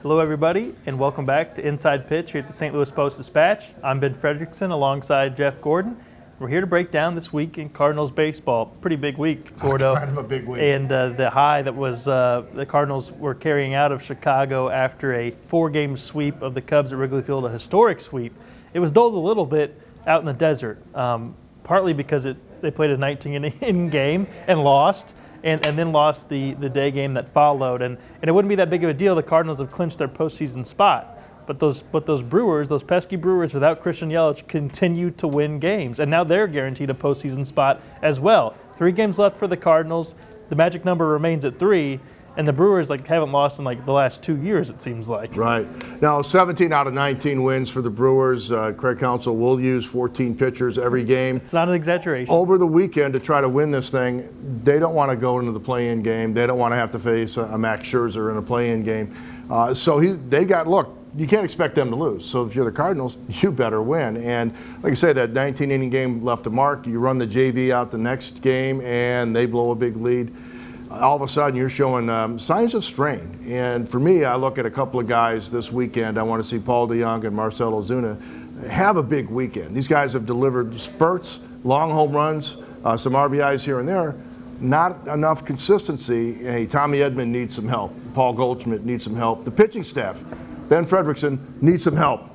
Hello, everybody, and welcome back to Inside Pitch here at the St. Louis Post-Dispatch. I'm Ben Frederickson alongside Jeff Gordon. We're here to break down this week in Cardinals baseball. Pretty big week, Gordo. Kind of a big week. And the high that was the Cardinals were carrying out of Chicago after a 4-game sweep of the Cubs at Wrigley Field, a historic sweep. It was dulled a little bit out in the desert, partly because they played a 19-inning game and lost. And then lost the day game that followed. And it wouldn't be that big of a deal. The Cardinals have clinched their postseason spot. But those Brewers, those pesky Brewers without Christian Yelich, continue to win games. And now they're guaranteed a postseason spot as well. 3 games left for the Cardinals. The magic number remains at 3. And the Brewers haven't lost in the last 2 years, it seems like. Right. Now, 17 out of 19 wins for the Brewers. Craig Counsell will use 14 pitchers every game. It's not an exaggeration. Over the weekend to try to win this thing, they don't want to go into the play-in game. They don't want to have to face a Max Scherzer in a play-in game. Look, you can't expect them to lose. So if you're the Cardinals, you better win. And like I say, that 19-inning game left a mark. You run the JV out the next game, and they blow a big lead. All of a sudden, you're showing signs of strain. And for me, I look at a couple of guys this weekend. I want to see Paul DeJong and Marcell Ozuna have a big weekend. These guys have delivered spurts, long home runs, some RBIs here and there. Not enough consistency. Hey, Tommy Edman needs some help. Paul Goldschmidt needs some help. The pitching staff, Ben Frederickson, needs some help.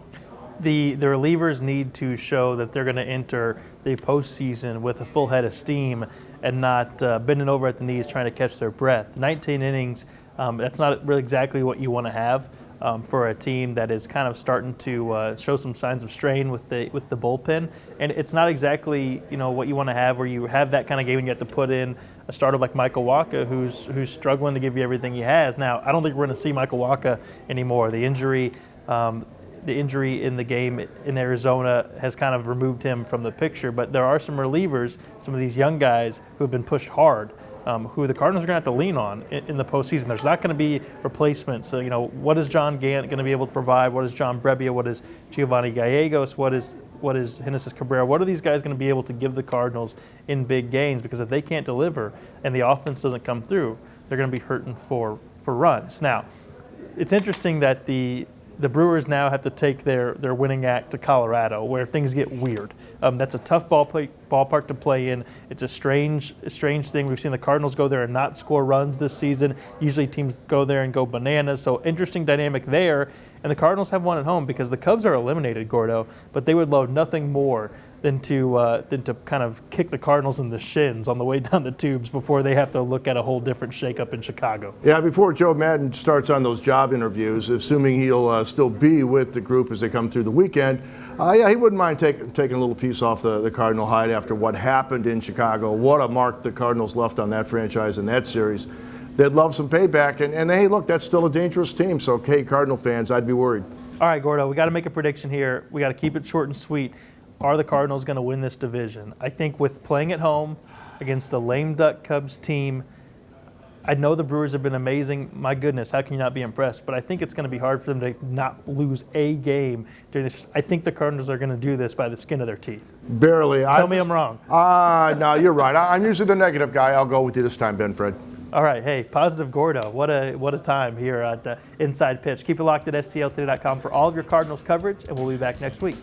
The relievers need to show that they're going to enter the postseason with a full head of steam and not bending over at the knees trying to catch their breath. 19 innings, that's not really exactly what you want to have for a team that is kind of starting to show some signs of strain with the bullpen. And it's not exactly what you want to have where you have that kind of game and you have to put in a starter like Michael Wacha who's struggling to give you everything he has. Now, I don't think we're going to see Michael Wacha anymore. The injury in the game in Arizona has kind of removed him from the picture, but there are some relievers, some of these young guys who have been pushed hard, who the Cardinals are going to have to lean on in the postseason. There's not going to be replacements. So, what is John Gant going to be able to provide? What is John Brebbia? What is Giovanni Gallegos? What is Genesis Cabrera? What are these guys going to be able to give the Cardinals in big games? Because if they can't deliver and the offense doesn't come through, they're going to be hurting for runs. Now, it's interesting that the Brewers now have to take their winning act to Colorado, where things get weird. That's a tough ballpark to play in. It's a strange thing. We've seen the Cardinals go there and not score runs this season. Usually teams go there and go bananas. So interesting dynamic there. And the Cardinals have one at home because the Cubs are eliminated, Gordo, but they would love nothing more than to kind of kick the Cardinals in the shins on the way down the tubes before they have to look at a whole different shakeup in Chicago. Yeah, before Joe Madden starts on those job interviews, assuming he'll still be with the group as they come through the weekend, he wouldn't mind taking a little piece off the Cardinal hide after what happened in Chicago. What a mark the Cardinals left on that franchise in that series. They'd love some payback. And hey, look, that's still a dangerous team. So, hey, Cardinal fans, I'd be worried. All right, Gordo, we got to make a prediction here. We got to keep it short and sweet. Are the Cardinals going to win this division? I think with playing at home against a lame duck Cubs team, I know the Brewers have been amazing. My goodness, how can you not be impressed? But I think it's going to be hard for them to not lose a game during this. I think the Cardinals are going to do this by the skin of their teeth. Barely. Tell me I'm wrong. No, you're right. I'm usually the negative guy. I'll go with you this time, Ben Fred. All right, hey, positive Gordo. What a time here at Inside Pitch. Keep it locked at STLtoday.com for all of your Cardinals coverage, and we'll be back next week.